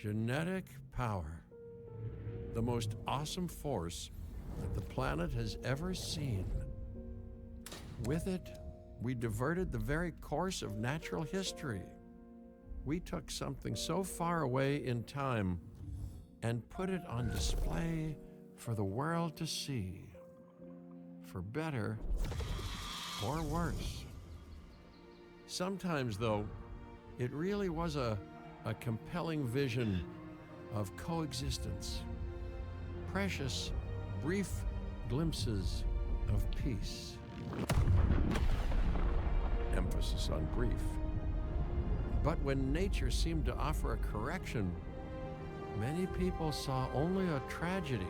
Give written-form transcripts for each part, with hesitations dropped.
Genetic power. The most awesome force that the planet has ever seen. With it, we diverted the very course of natural history. We took something so far away in time and put it on display for the world to see. For better or worse. Sometimes, though, it really was a compelling vision of coexistence. Precious, brief glimpses of peace. Emphasis on brief. But when nature seemed to offer a correction, many people saw only a tragedy.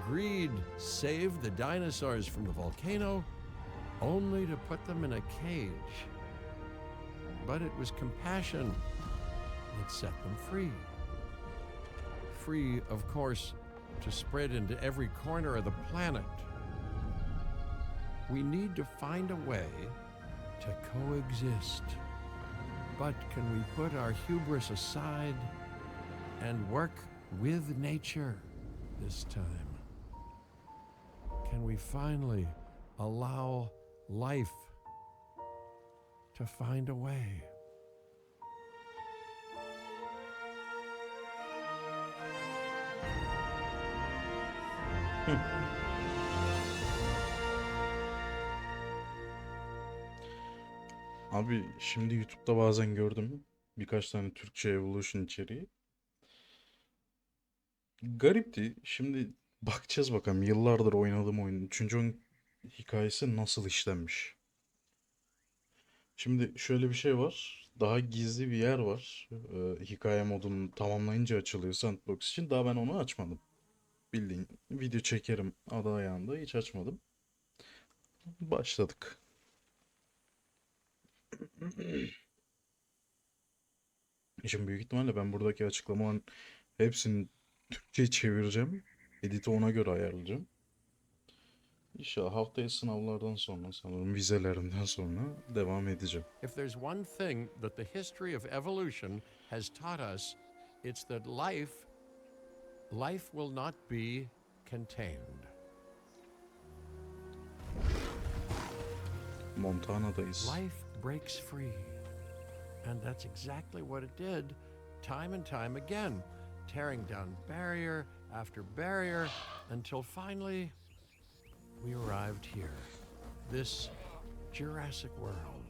Greed saved the dinosaurs from the volcano, only to put them in a cage. But it was compassion that set them free. Free, of course, to spread into every corner of the planet. We need to find a way to coexist. But can we put our hubris aside and work with nature this time? Can we finally allow life to find a way? Abi şimdi YouTube'da bazen gördüm birkaç tane Türkçe Evolution içeriği. Garipti. Şimdi bakacağız bakalım yıllardır oynadığım oyunun 3. oyun hikayesi nasıl işlenmiş. Şimdi şöyle bir şey var. Daha gizli bir yer var. Hikaye modunu tamamlayınca açılıyor Sandbox için. Daha ben onu açmadım. Bildiğin video çekerim adı ayağında hiç açmadım. Başladık. Şimdi büyük ihtimalle ben buradaki açıklamaların hepsini Türkçe'ye çevireceğim. Edit'i ona göre ayarlayacağım. İnşallah haftaya sınavlardan sonra sanırım vizelerinden sonra devam edeceğim. If there's one thing that the history of evolution has taught us, it's that life will not be contained. Montana'dayız. Life breaks free. And that's exactly what it did, time and time again, tearing down barrier after barrier until finally we arrived here. This Jurassic world.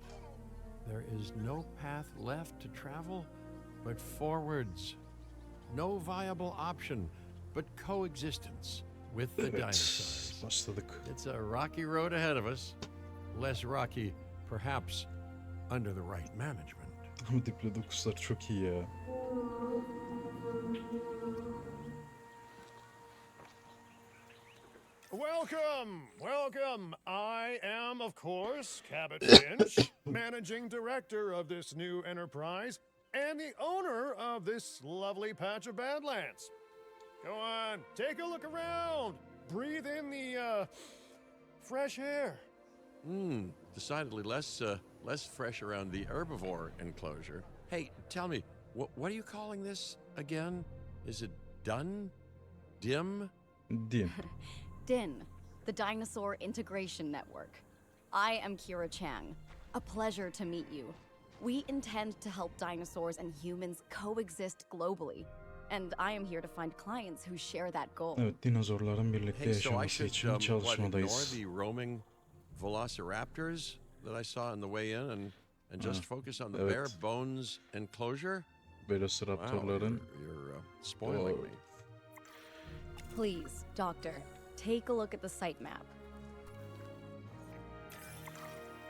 There is no path left to travel but forwards. No viable option but coexistence with the dinosaurs. Başladık. It's a rocky road ahead of us. Less rocky, perhaps, under the right management. Ama Diplodocus'lar çok iyi ya. Welcome, welcome. I am, of course, Cabot Finch, managing director of this new enterprise and the owner of this lovely patch of Badlands. Go on, take a look around. Breathe in the, fresh air. Decidedly less fresh around the herbivore enclosure. Hey, tell me, what are you calling this again? Is it done? Dim? Dim. DIN, the Dinosaur Integration Network. I am Kira Chang. A pleasure to meet you. We intend to help dinosaurs and humans coexist globally. And I am here to find clients who share that goal. Evet, dinozorların birlikte Hey, so I yaşaması should için ignore çalışmadayız. the roaming velociraptors that I saw on the way in and just focus on the evet. bare bones enclosure? Velociraptorların You're spoiling me. Please, Doctor, take a look at the site map.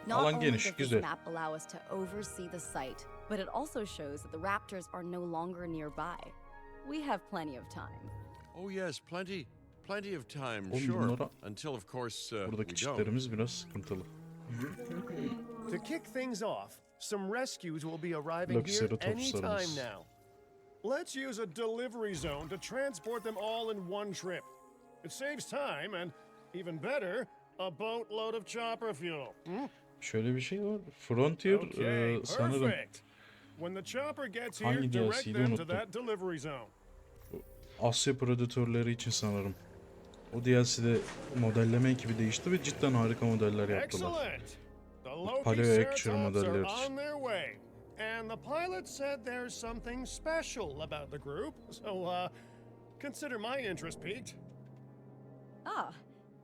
Not Alan only geniş, does güzel. this map allow us to oversee the site, but it also shows that the raptors are no longer nearby. We have plenty of time. Oh yes, plenty of time, Oğlum sure. bunlara- Until of course buradaki we don't. çitlerimiz biraz sıkıntılı. To kick things off, some rescues will be arriving here Triceratopslarımız. anytime now. Let's use a delivery zone to transport them all in one trip. It saves time and, even better, a boatload of chopper fuel. Şöyle bir şey var. Frontier Okay, sanırım perfect. When the chopper gets Hangi here, direct DLC'ydi them to unuttum. that delivery zone. Asya Predatörleri için sanırım. O DLC'de modelleme ekibi değişti ve cidden harika modeller yaptılar. Excellent. The Loki Paleoacture Ceratops are modeller için. on their way. And the pilot said there's something special about the group. So, consider my interest piqued. Ah,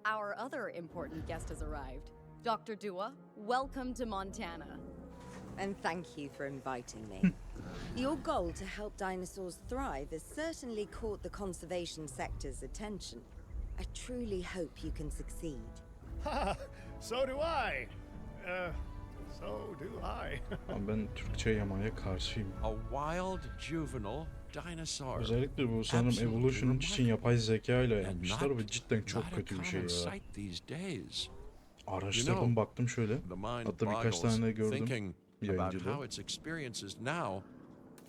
our other important guest has arrived. Dr. Dua, welcome to Montana. And thank you for inviting me. Your goal to help dinosaurs thrive has certainly caught the conservation sector's attention. I truly hope you can succeed. Ha! So do I. So do I. Ama ben Türkçe yamaya karşıyım. A wild juvenile dinosaur. Özellikle bu sanırım Absolutely Evolution için remarkable. yapay zeka ile And yapmışlar not- ve cidden çok not a kötü bir şey common ya. sight these days. Araştırdım, You know, baktım şöyle. The mind Hatta birkaç boggles tane gördüm thinking about yayıncıda. how its experiences now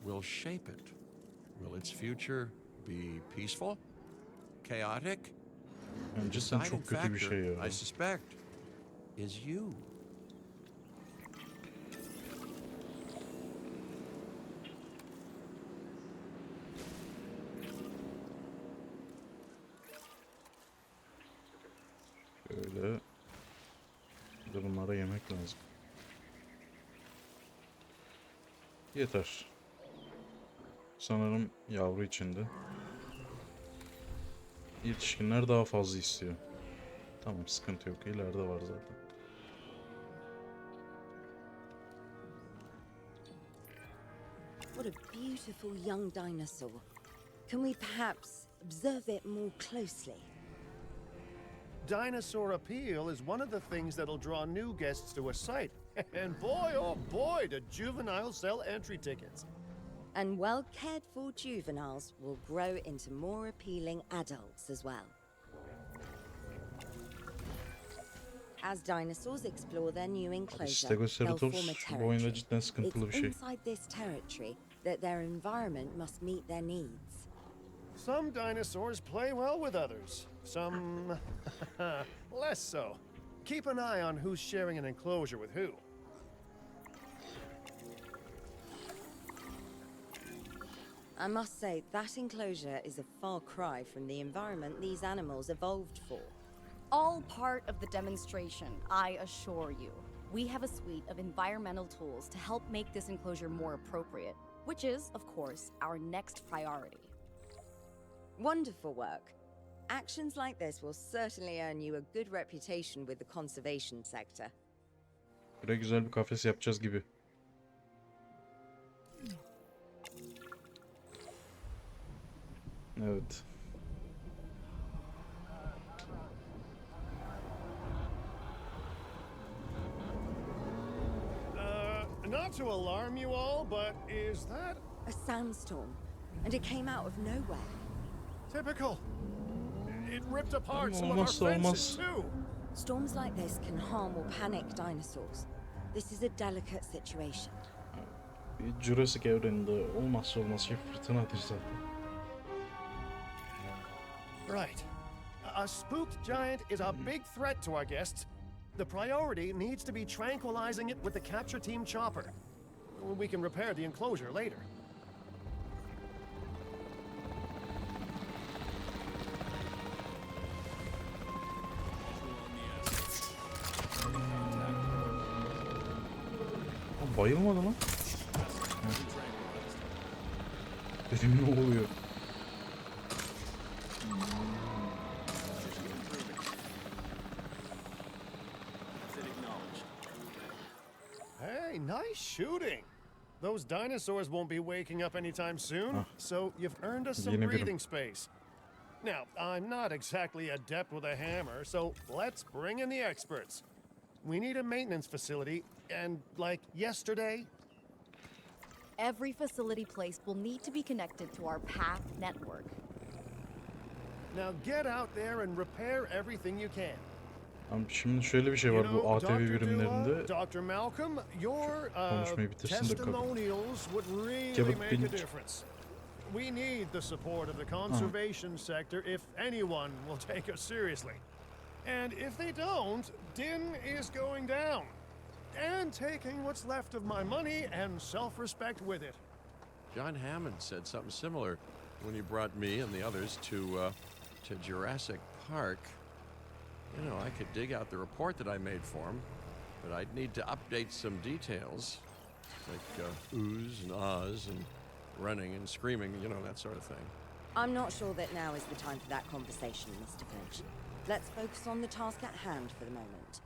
will shape it. Will its future be peaceful, chaotic? Yani The cidden deciding çok kötü bir şey factor, ya. I suspect, is you. Böyle. Bir de bunlara yemek lazım. Yeter. Sanırım yavru içinde. Yetişkinler daha fazla istiyor. Tamam, sıkıntı yok. İleride var zaten. What a beautiful young dinosaur. Can we perhaps observe it more closely? Dinosaur appeal is one of the things that'll draw new guests to a site. And boy, oh boy, do juveniles sell entry tickets. And well cared for juveniles will grow into more appealing adults as well. As dinosaurs explore their new enclosure, they'll form a Stegoceratops bu oyunda territory. cidden sıkıntılı bir It's şey. inside this territory that their environment must meet their needs. Some dinosaurs play well with others, some less so. Keep an eye on who's sharing an enclosure with who. I must say, that enclosure is a far cry from the environment these animals evolved for. All part of the demonstration, I assure you. We have a suite of environmental tools to help make this enclosure more appropriate, which is, of course, our next priority. Wonderful work. Actions like this will certainly earn you a good reputation with the conservation sector. Buraya güzel bir kafes yapacağız gibi. Evet. Not to alarm you all, but is that A sandstorm, and it came out of nowhere. typical? It ripped apart some of our Olmazsa fences olmaz. too. Storms like this can harm or panic dinosaurs. This is a delicate situation. Jurassic evreninde olmazsa olmaz şey fırtınadır zaten. Right. A spooked giant is a big threat to our guests. The priority needs to be tranquilizing it with the capture team chopper. We can repair the enclosure later. Aa, bayılmadı lan. Dedim ne oluyor? Hey, nice shooting. Those dinosaurs won't be waking up anytime soon, so you've earned us some Yeni birim. breathing space. Now, I'm not exactly adept with a hammer, so let's bring in the experts. We need a maintenance facility, and like yesterday, Every facility placed will need to be connected to our path network. now get out there and repair everything you can. Ama şimdi şöyle bir şey var bu ATV Dr. birimlerinde. Dua, Dr. Malcolm, your Konuşmayı bitirsin de kapı. testimonials would really Kebap make a bilinç. difference. We need the support of the conservation sector if anyone will take us seriously. And if they don't, Din is going down. and taking what's left of my money and self-respect with it. John Hammond said something similar when he brought me and the others to Jurassic Park. You know, I could dig out the report that I made for him, but I'd need to update some details, like oohs and ahs and running and screaming, you know, that sort of thing. I'm not sure that now is the time for that conversation, Mr. Finch. Let's focus on the task at hand for the moment.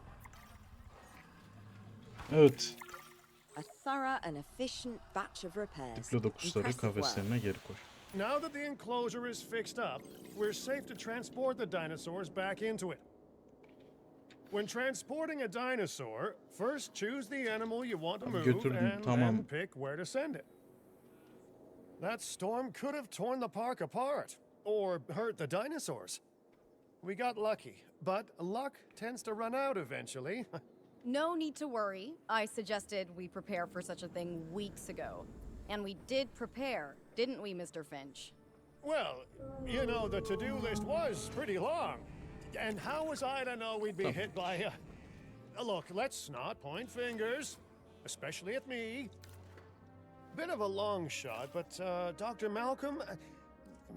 Evet. A thorough and efficient batch of repairs. Diplodokusları Impressive work. kafeslerine geri koy. Now that the enclosure is fixed up, we're safe to transport the dinosaurs back into it. When transporting a dinosaur, first choose the animal you want to move götürdüm, and tamam. then pick where to send it. That storm could have torn the park apart or hurt the dinosaurs. We got lucky, but luck tends to run out eventually. No need to worry. I suggested we prepare for such a thing weeks ago. And we did prepare, didn't we, Mr. Finch? Well, you know, the to-do list was pretty long. And how was I to know we'd be hit by a... Look, let's not point fingers, especially at me. Bit of a long shot, but Dr. Malcolm,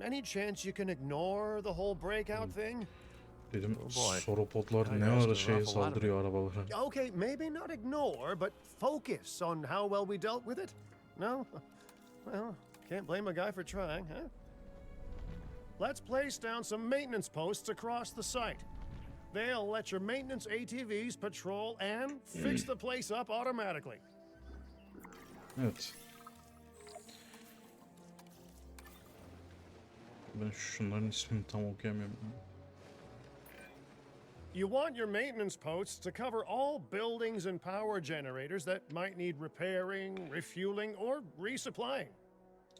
any chance you can ignore the whole breakout thing? Dedim Oh boy. soropodlar I ne asked ara an şeye awful lot of saldırıyor arabalara. Okay, maybe not ignore, but focus on how well we dealt with it. No? Well, can't blame a guy for trying, huh? Let's place down some maintenance posts across the site. They'll let your maintenance ATVs patrol and fix the place up automatically. Evet. Ben şunların ismini tam okuyamıyorum. You want your maintenance posts to cover all buildings and power generators that might need repairing, refueling, or resupplying.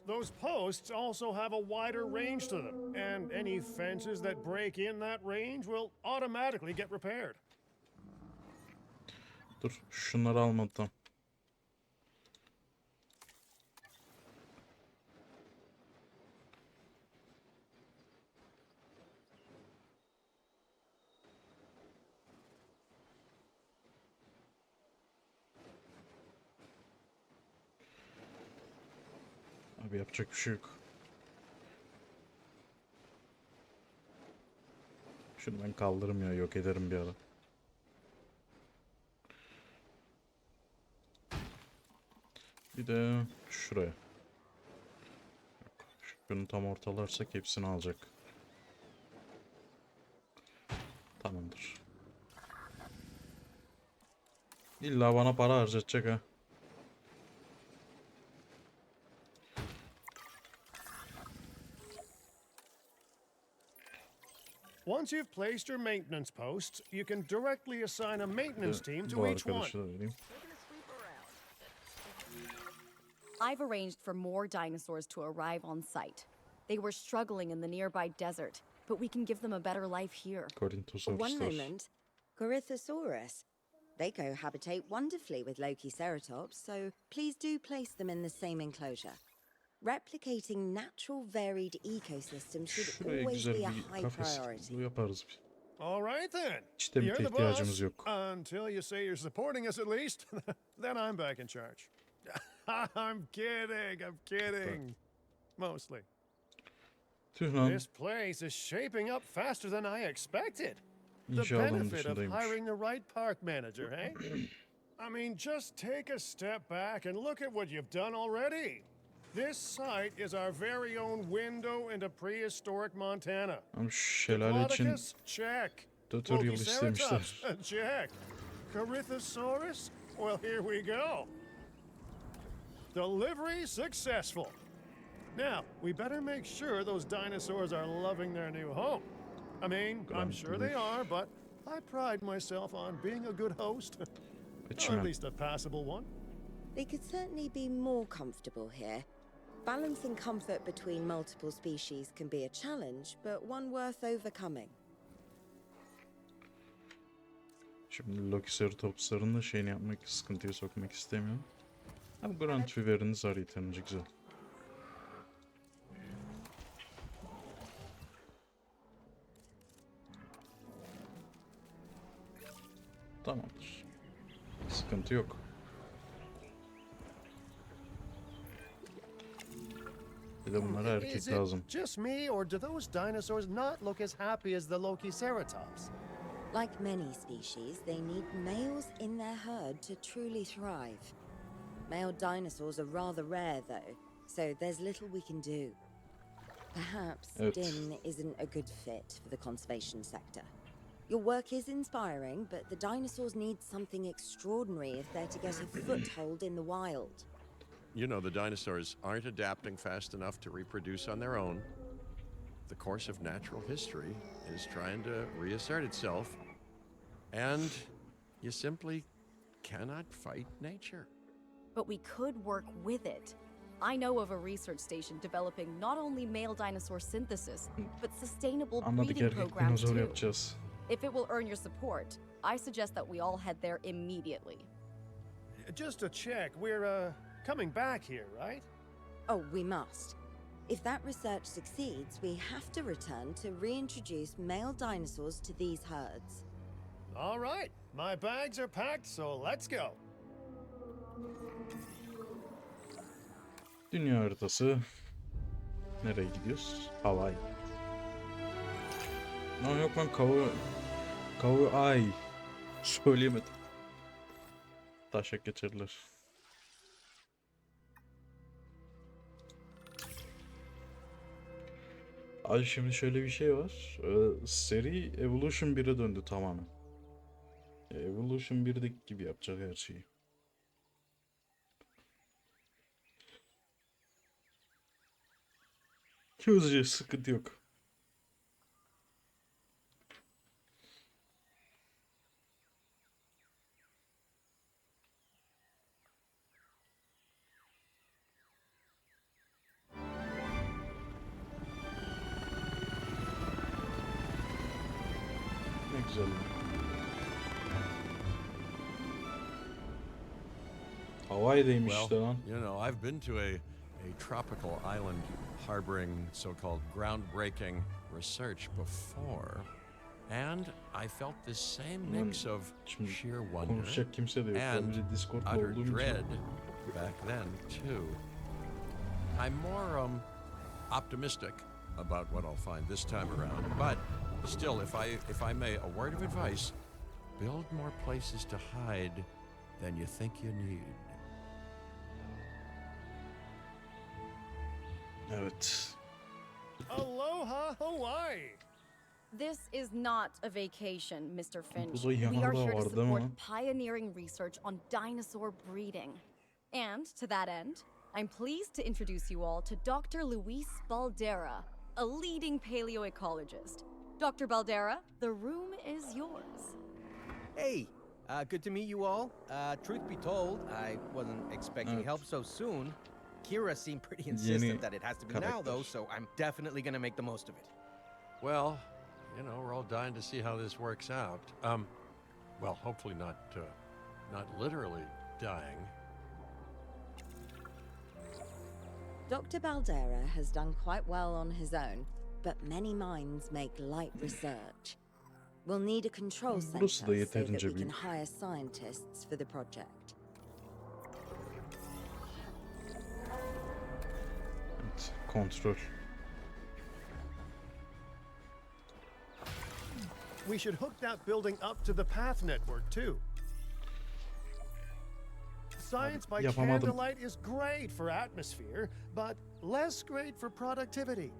Those posts also have a wider range to them, and any fences that break in that range will automatically get repaired. Dur şunları almadım. Abi yapacak bir şey yok. Şunu ben kaldırırım ya, yok ederim bir ara. Bir de şuraya. Şunu tam ortalarsak hepsini alacak. Tamamdır. İlla bana para harcatacak ha. Once you've placed your maintenance posts, you can directly assign a maintenance team Bu to each one. arkadaşı da vereyim. I've arranged for more dinosaurs to arrive on site. They were struggling in the nearby desert, but we can give them a better life here. One Korintosauruslar. moment. Corythosaurus. They cohabitate wonderfully with Lokiceratops, so please do place them in the same enclosure. Replicating natural varied ecosystems should Şuraya always güzel be a bir high kafes priority. yaparız. All right then. İşte bir You're the ihtiyacımız boss. yok. Until you say you're supporting us at least, then I'm back in charge. I'm kidding. Mostly. Tüh lan. This place is shaping up faster than I expected. The İnşaatın benefit of dışındaymış. hiring the right park manager, hey? I mean, just take a step back and look at what you've done already. This site is our very own window into prehistoric Montana. Ama şu şelale için Diplodocus? Check. tutorial istemişler. Lokiceratops? Check. Corythosaurus? Well, here we go. Delivery successful. Now, we better make sure those dinosaurs are loving their new home. I mean, I'm sure they are, but I pride myself on being a good host. Or at Kaçma. least a passable one. They could certainly be more comfortable here. Balancing comfort between multiple species can be a challenge, but one worth overcoming. Şimdi Lokiceratops'ların da şeyini yapmak, sıkıntıya sokmak istemiyorum. Ama garanti veriniz var yeterince güzel. Tamamdır. Sıkıntı yok. Bir de bunlara erkek Is it lazım. just me, or do those dinosaurs not look as happy as the Lokiceratops? Like many species, they need males in their herd to truly thrive. Male dinosaurs are rather rare, though, so there's little we can do. Perhaps Evet. Din isn't a good fit for the conservation sector. Your work is inspiring, but the dinosaurs need something extraordinary if they're to get a foothold in the wild. You know, the dinosaurs aren't adapting fast enough to reproduce on their own. The course of natural history is trying to reassert itself, and you simply cannot fight nature. But we could work with it. I know of a research station developing not only male dinosaur synthesis, but sustainable Anladık, breeding erkek programs dinozor too. yapacağız. If it will earn your support, I suggest that we all head there immediately. Just to check, we're coming back here, right? Oh, we must. If that research succeeds, we have to return to reintroduce male dinosaurs to these herds. All right, my bags are packed, so let's go. Dünya haritası. Nereye gidiyoruz? Hawaii. Lan yok lan ay. Söyleyemedim. Taşak geçerler. Abi şimdi şöyle bir şey var. Seri Evolution 1'e döndü tamamen. Evolution 1'deki gibi yapacak her şeyi. Hızlıca sıkıntı yok. Ne güzel. Hawaii'deymiş işte lan. You know, I've been to a tropical island harboring so-called groundbreaking research before, and I felt this same mix of Şimdi sheer wonder konuşacak kimse de yok. Ben bir de and Discord'da utter olduğum için. dread back then too. I'm more optimistic about what I'll find this time around, but still, if I may, a word of advice: build more places to hide than you think you need. Evet. Aloha, Hawaii! This is not a vacation, Mr. Finch. Burada We are yanardağ here to var, değil support mi? pioneering research on dinosaur breeding. And to that end, I'm pleased to introduce you all to Dr. Luis Baldera, a leading paleoecologist. Dr. Baldera, the room is yours. Hey, good to meet you all. Truth be told, I wasn't expecting Evet. help so soon. Kira seemed pretty Yeni insistent that it has to be now, though, karakter. so I'm definitely gonna make the most of it. Well, you know, we're all dying to see how this works out. Well, hopefully not literally dying. Dr. Baldera has done quite well on his own, but many minds make light research. We'll need a control center Burası so da that yeterince we can büyük. hire scientists for the project. Evet, kontrol. We should hook that building up to the path network, too. Science by Yapamadım. candlelight is great for atmosphere, but less great for productivity.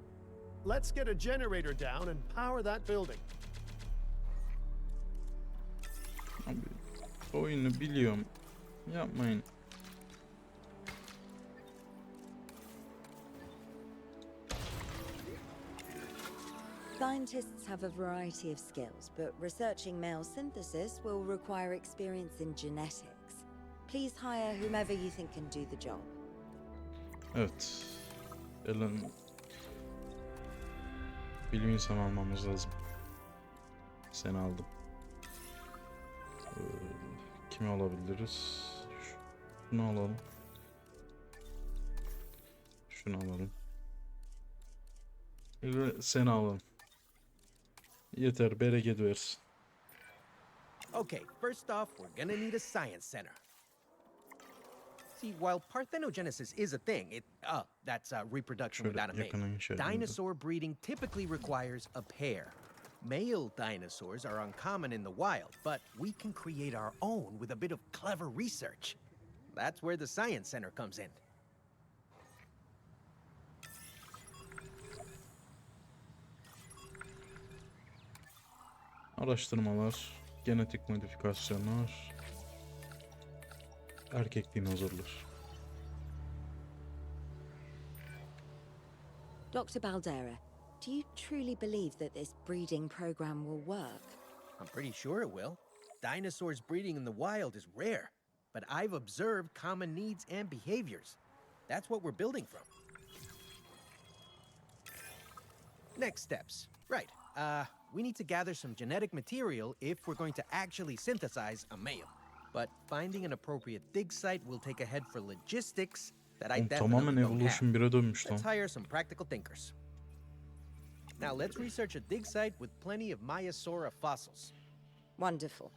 Let's get a generator down and power that building. Abi, oyunu biliyorum. Yapmayın. Scientists have a variety of skills, but researching male synthesis will require experience in genetics. Please hire whomever you think can do the job. Evet. Ellen. Bilim insanı almamız lazım. Seni aldım. Kimi alabiliriz? Şunu alalım. Şunu alalım. Ve seni alalım. Yeter, bereket versin. Okay, first off, we're gonna need a science center. See, while parthenogenesis is a thing, that's reproduction Şöyle without a yakına mate. inşa edeyim de. Dinosaur breeding typically requires a pair. Male dinosaurs are uncommon in the wild, but we can create our own with a bit of clever research. That's where the Science Center comes in. Araştırmalar, genetik modifikasyonlar, erkek dinozorlar. Dr. Baldera, do you truly believe that this breeding program will work? I'm pretty sure it will. Dinosaurs breeding in the wild is rare, but I've observed common needs and behaviors. That's what we're building from. Next steps. Right. We need to gather some genetic material if we're going to actually synthesize a male. But finding an appropriate dig site will take a head for logistics that I Oğlum, definitely tamamen don't have. Evolution 1'e dönmüş lan. Let's hire some practical thinkers. Now let's research a dig site with plenty of Maiasaura fossils. Wonderful.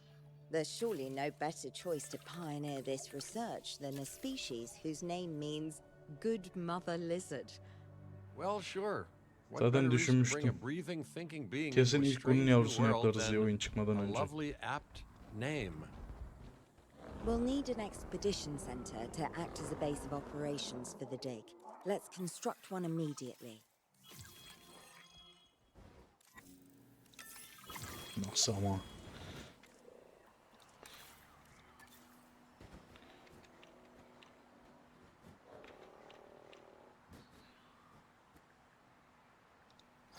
There's surely no better choice to pioneer this research than a species whose name means good mother lizard. Well, sure. What Zaten better reason to bring düşünmüştüm. a breathing, thinking being Kesin into a ilk bunun strange new yavrusunu world yaparız diye than oyun çıkmadan a önce. lovely, apt name. We'll need an expedition center to act as a base of operations for the dig. Let's construct one immediately. Nasıl ama?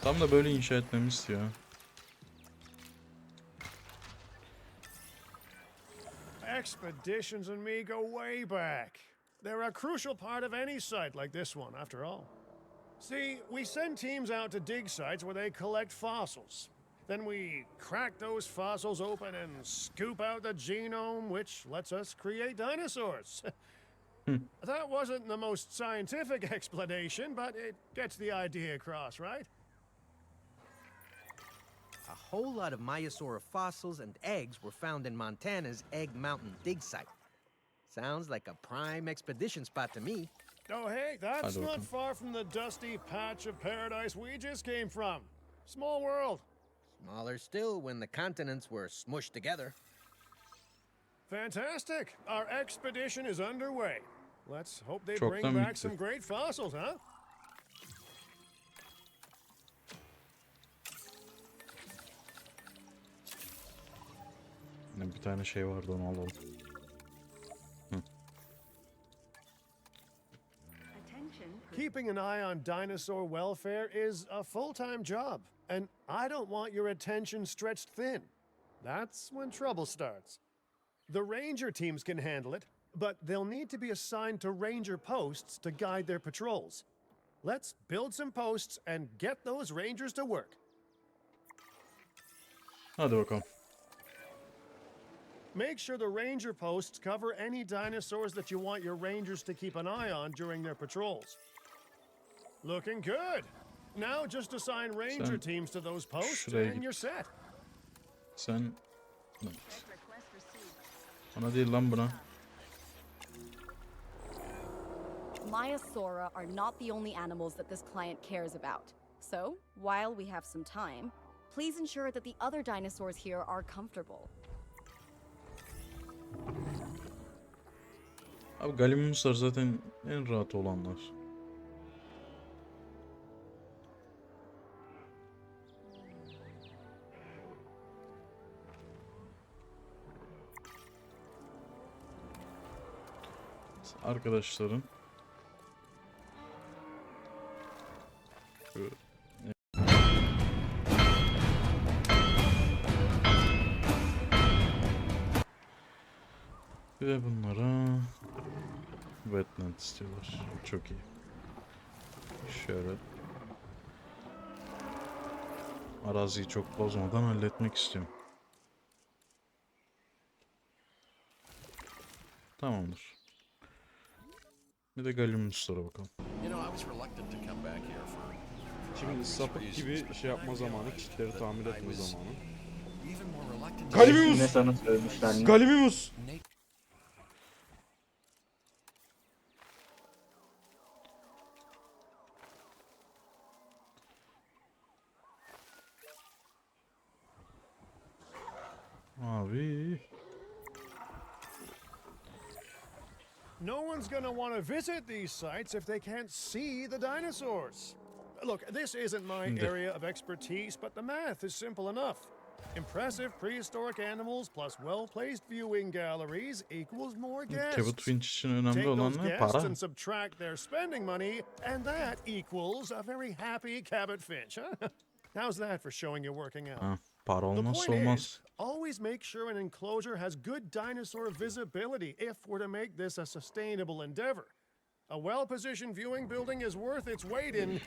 Tam da böyle inşa etmemi istiyor. Expeditions and me go way back. They're a crucial part of any site like this one, after all. See, we send teams out to dig sites where they collect fossils. Then we crack those fossils open and scoop out the genome, which lets us create dinosaurs. That wasn't the most scientific explanation, but it gets the idea across, right? A whole lot of Maiasaura fossils and eggs were found in Montana's Egg Mountain dig site. Sounds like a prime expedition spot to me. Oh, hey, that's Hadi not bakalım. far from the dusty patch of paradise we just came from. Small world. Smaller still when the continents were smushed together. Fantastic. Our expedition is underway. Let's hope they Çoktan bring back bitti. some great fossils, huh? Yine bir tane şey vardı, onu alalım. Keeping an eye on dinosaur welfare is a full-time job, and I don't want your attention stretched thin. That's when trouble starts. The ranger teams can handle it, but they'll need to be assigned to ranger posts to guide their patrols. Let's build some posts and get those rangers to work. Hadi bakalım. Make sure the ranger posts cover any dinosaurs that you want your rangers to keep an eye on during their patrols. Looking good. Now just assign ranger Sen teams to those posts şuraya and git. you're set. Sen... Evet. Bana değil lan buna. Maiasaura are not the only animals that this client cares about. So, while we have some time, please ensure that the other dinosaurs here are comfortable. Abi Galimuslar zaten en rahat olanlar. Arkadaşların şu ve bunlara Badlands istiyorlar. Çok iyi. Şöyle araziyi çok bozmadan halletmek istiyorum. Tamamdır. Bir de Galimuslara bakalım. You know, I was reluctant to come back here for Şimdi sapık gibi şey yapma zamanı, kitleri tamir etme zamanı. even more reluctant Galimus! Ne sana söylemişler ne? Galimus! no one's gonna want to visit these sites if they can't see the dinosaurs. Look, this isn't my area of expertise, but the math is simple enough. Impressive prehistoric animals plus well-placed viewing galleries equals more guests. Cabot Finch için önemli Take olan those ne? guests Para. and subtract their spending money, and that equals a very happy Cabot Finch, huh? How's that for showing you're working out? Ha, para The olmazsa point olmaz. is, always make sure an enclosure has good dinosaur visibility if we're to make this a sustainable endeavor. A well-positioned viewing building is worth its weight in,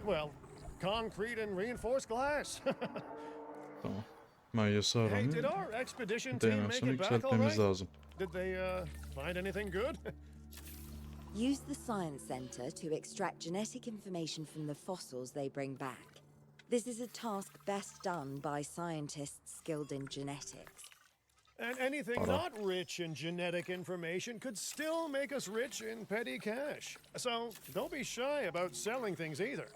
well, concrete and reinforced glass. Tamam. Mayası Hey, did aranın our expedition team make dayanmasını it back all yükseltmemiz right? lazım. Did they find anything good? Use the Science Center to extract genetic information from the fossils they bring back. This is a task best done by scientists skilled in genetics. And anything not rich in genetic information could still make us rich in petty cash. So don't be shy about selling things either.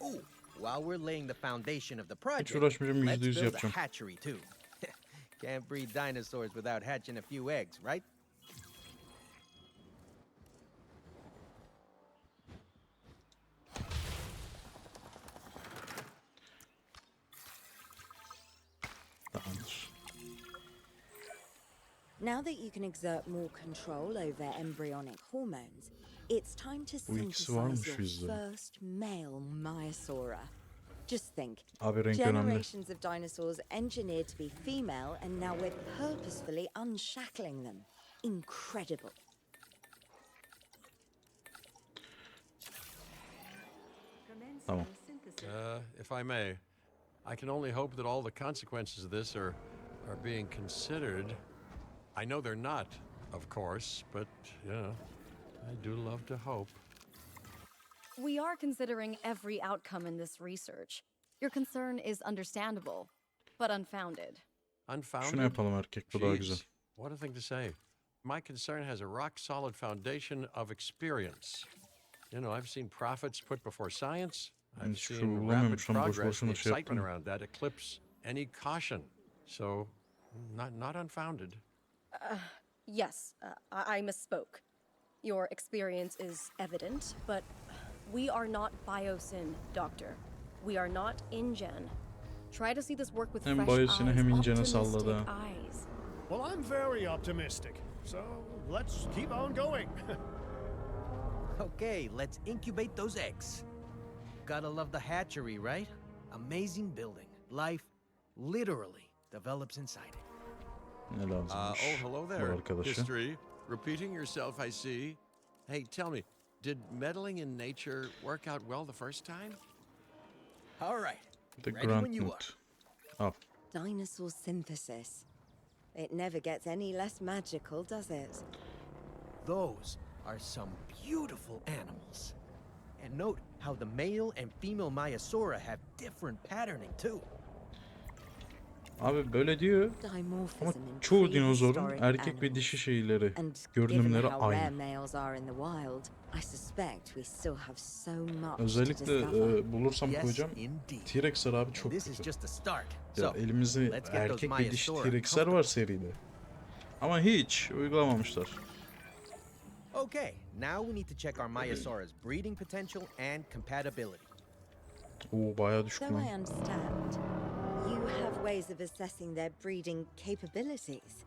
Ooh, while we're laying the foundation of the project, uğraşmayacağım, let's %100 build a yapacağım. hatchery too. Can't breed dinosaurs without hatching a few eggs, right? Tamamdır. Now that you can exert more control over embryonic hormones, it's time to Bu ikisi varmış synthesize your bizde. first male Maiasaura. Just think, Abi renk önemli. generations of dinosaurs engineered to be female, and now we're purposefully unshackling them. Incredible. Tamam. If I may, I can only hope that all the consequences of this are being considered. I know they're not, of course, but, you know, I do love to hope. We are considering every outcome in this research. Your concern is understandable, but unfounded. Unfounded? Şunu yapalım erkek, bu daha güzel. Jeez, what a thing to say. My concern has a rock-solid foundation of experience. You know, I've seen profits put before science. I've Hiçbir şey seen rapid bulamamış ama boş progress and boşuna the şey excitement yaptım. around that eclipse any caution. So, not unfounded. Yes, I misspoke. Your experience is evident, but we are not Biosyn, Doctor. We are not InGen. Try to see this work with Hem fresh Biosyn'e eyes, hem InGen'e optimistic salladı. eyes. Well, I'm very optimistic. So let's keep on going. Okay, let's incubate those eggs. Gotta love the hatchery, right? Amazing building. Life literally develops inside it. Ne lazımmış Hello bu there. arkadaşa? History. Repeating yourself, I see. Hey, tell me, did meddling in nature work out well the first time? All right. The Ready Grand when you Note. Al. Dinosaur synthesis. It never gets any less magical, does it? Those are some beautiful animals. And note how the male and female Maiasaura have different patterning too. Abi böyle diyor Dimorphism ama in çoğu dinozorun prehistoric erkek ve animals. dişi şeyleri, And görünümleri given how rare aynı. males are in the wild, I suspect we still have so much to Özellikle discover. bulursam Yes, koyacağım. indeed. T-Rex'ler abi çok This is kötü. just a start. Ya So, elimizde let's get those erkek ve dişi Maiasaura T-Rex'ler var comfortable. seride. Ama hiç uygulamamışlar. Okay, now we need to check our Maiasaura's breeding potential and compatibility. Oo bayağı düşük So lan. I understand. You have ways of assessing their breeding capabilities,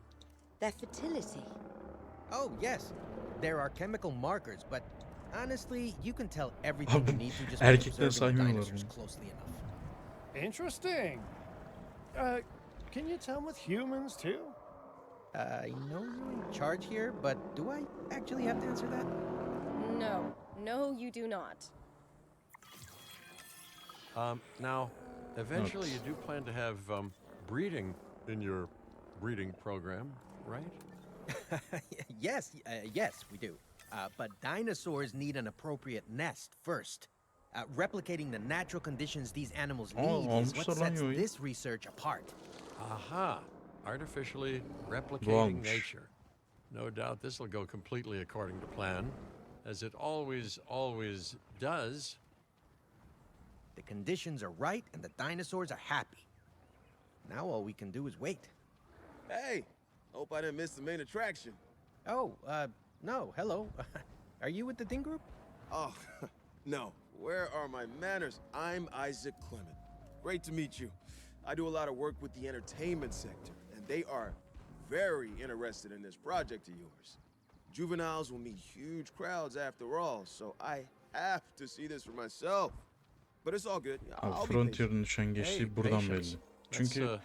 their fertility. Oh, yes. There are chemical markers, but honestly, you can tell everything Abi, you need to just by erkekler observing the saymıyorlar dinosaurs bunu. closely enough. Interesting. Can you tell with humans too? I know you're in charge here, but do I actually have to answer that? No, you do not. Now, eventually you do plan to have breeding in your breeding program, right? Yes, we do. But dinosaurs need an appropriate nest first. Replicating the natural conditions these animals need is what almışlar lan sets yoyu. this research apart. Aha! Artificially replicating Doğalmış. nature. No doubt this will go completely according to plan, as it always does. The conditions are right and the dinosaurs are happy. Now all we can do is wait. Hey, hope I didn't miss the main attraction. Oh, No, hello. Are you with the Ding Group? Oh, no. Where are my manners? I'm Isaac Clement. Great to meet you. I do a lot of work with the entertainment sector, and they are very interested in this project of yours. Juveniles will meet huge crowds after all, so I have to see this for myself. But it's all good. Abi I'll be Frontier'ın geçtiği buradan belli. Çünkü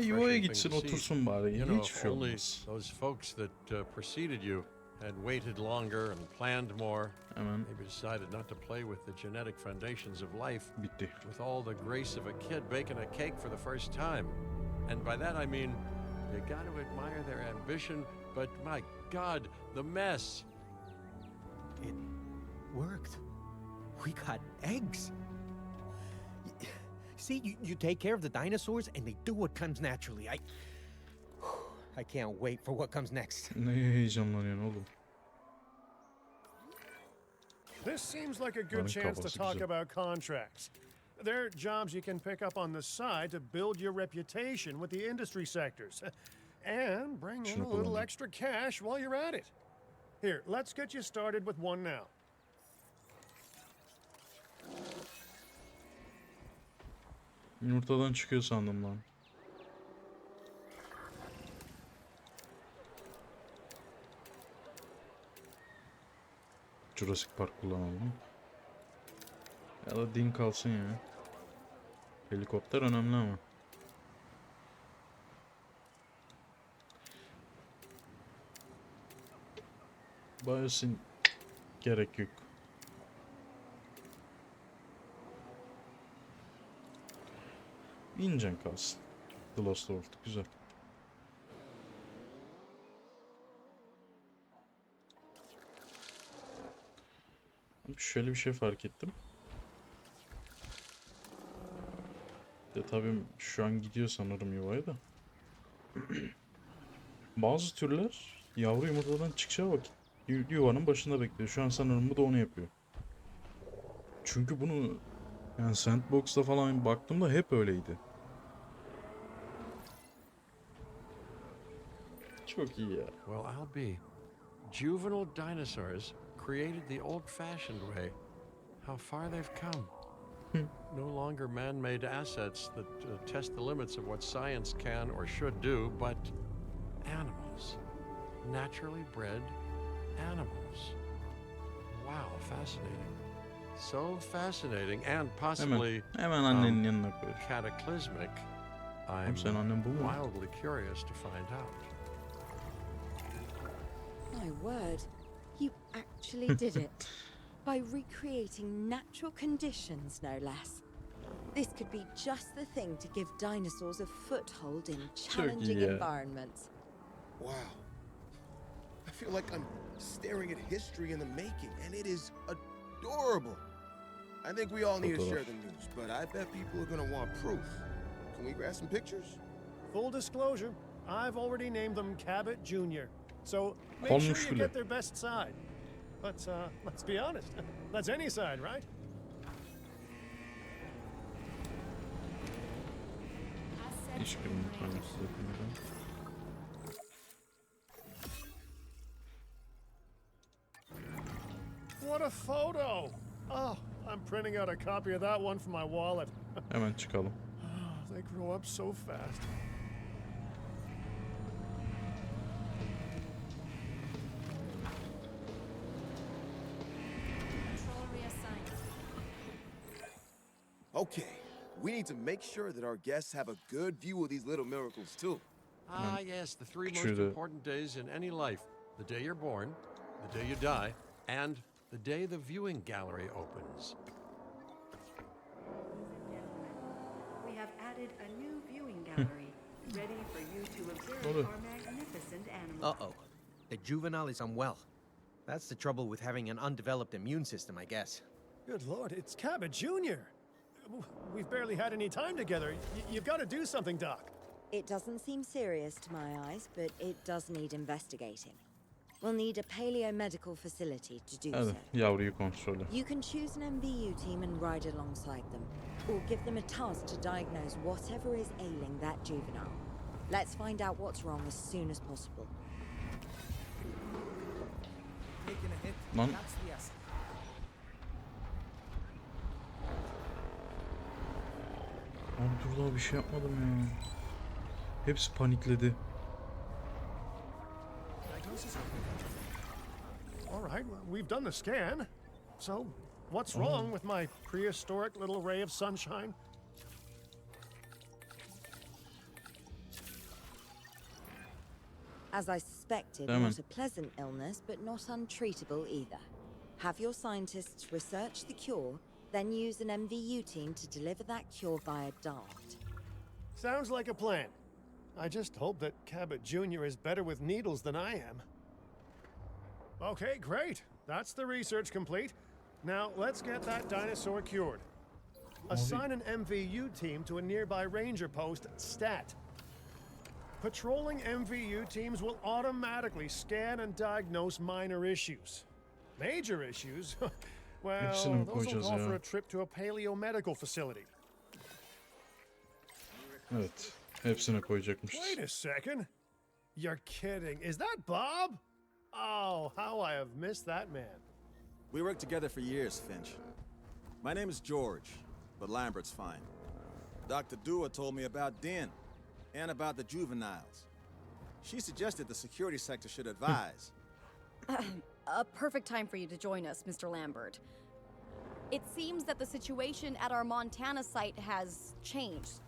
yuvaya gitsin otursun bari. Hiçbir şey only olmaz. those folks that preceded you had waited longer and planned more. Hemen Maybe decided not to play with the genetic foundations of life bitti. with all the grace of a kid baking a cake for the first time. And by that I mean, you got to admire their ambition, but my God, the mess. It worked. We got eggs. See, you take care of the dinosaurs and they do what comes naturally. I can't wait for what comes next. Ne heyecanlanıyorsun oğlum? This seems like a good Bunların chance to kafası talk güzel. about contracts. They're jobs you can pick up on the side to build your reputation with the industry sectors. And bring in Şunu a little kullanayım. extra cash while you're at it. Here, let's get you started with one now. Yumurtadan çıkıyor sandım lan. Jurassic Park kullanalım. Ya da din kalsın ya. Helikopter önemli ama. Biosyn gerek yok. İncen kalsın. The Lost World güzel. Şöyle bir şey fark ettim. De tabii şu an gidiyor sanırım yuvaya da. Bazı türler yavru yumurtadan çıkacağı vakit yuvanın başında bekliyor. Şu an sanırım bu da onu yapıyor. Çünkü bunu yani Sandbox'ta falan baktığımda hep öyleydi. Çok iyi ya. Well, I'll be. Juvenile dinosaurs created the old-fashioned way. How far they've come. No longer man-made assets that test the limits of what science can or should do, but animals. Naturally bred animals. Wow, fascinating. So fascinating and possibly Hemen annenin yanına koy. cataclysmic. Oğlum I'm sen annen bu mu? wildly curious to find out. My word, you actually did it. By recreating natural conditions, no less. This could be just the thing to give dinosaurs a foothold in challenging yeah. environments. Wow. I feel like I'm staring at history in the making, and it is adorable. I think we all need to share the news, but I bet people are gonna want proof. Can we grab some pictures? Full disclosure, I've already named them Cabot Jr. So make sure you get their best side. But let's be honest, that's any side, right? Hiç unutmayın size bunları. What a photo! Oh, I'm printing out a copy of that one for my wallet. Hemen çıkalım. They grow up so fast. Okay, we need to make sure that our guests have a good view of these little miracles too. Ah, yes, the three most Şurada. important days in any life. The day you're born, the day you die, and the day the viewing gallery opens. We have added a new viewing gallery, ready for you to observe Doğru. our magnificent animals. Uh-oh. The juvenile is unwell. That's the trouble with having an undeveloped immune system, I guess. Good Lord, it's Cabot Jr. We've barely had any time together. You've got to do something, Doc. It doesn't seem serious to my eyes, but it does need investigating. We'll need a paleomedical facility to do Hadi so. yavruyu kontrolü. You can choose an MVU team and ride alongside them, or give them a task to diagnose whatever is ailing that juvenile. Let's find out what's wrong as soon as possible. Lan. Abi dur daha bir şey yapmadım ya. Hepsi panikledi. All right, well, we've done the scan. So, what's wrong with my prehistoric little ray of sunshine? As I suspected, Tamam. not a pleasant illness, but not untreatable either. Have your scientists research the cure, then use an MVU team to deliver that cure via DART. Sounds like a plan. I just hope that Cabot Jr. is better with needles than I am. Okay, great. That's the research complete. Now, let's get that dinosaur cured. Assign an MVU team to a nearby ranger post, Stat. Patrolling MVU teams will automatically scan and diagnose minor issues. Major issues? Well, Hepsini mi those will koyacağız call for ya? a trip to a paleomedical facility. Evet. Hepsine koyacakmışız. Wait a second. You're kidding. Is that Bob? Oh, how I have missed that man. We worked together for years, Finch. My name is George, but Lambert's fine. Dr. Dua told me about Den and about the juveniles. She suggested the security sector should advise. A perfect time for you to join us, Mr. Lambert. It seems that the situation at our Montana site has changed.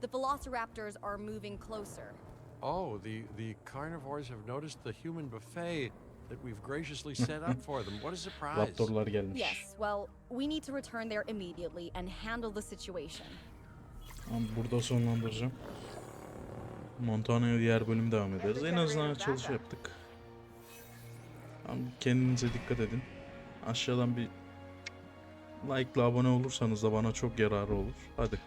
The velociraptors are moving closer. Oh, the carnivores have noticed the human buffet that we've graciously set up for them. What a surprise. Raptorlar gelmiş. Yes, well, we need to return there immediately and handle the situation. Tamam, burada sonlandıracağım. Montana'ya diğer bölüm devam ederiz. En azından açılış yaptık. Tamam, kendinize dikkat edin. Aşağıdan bir like ile abone olursanız da bana çok yararı olur. Hadi.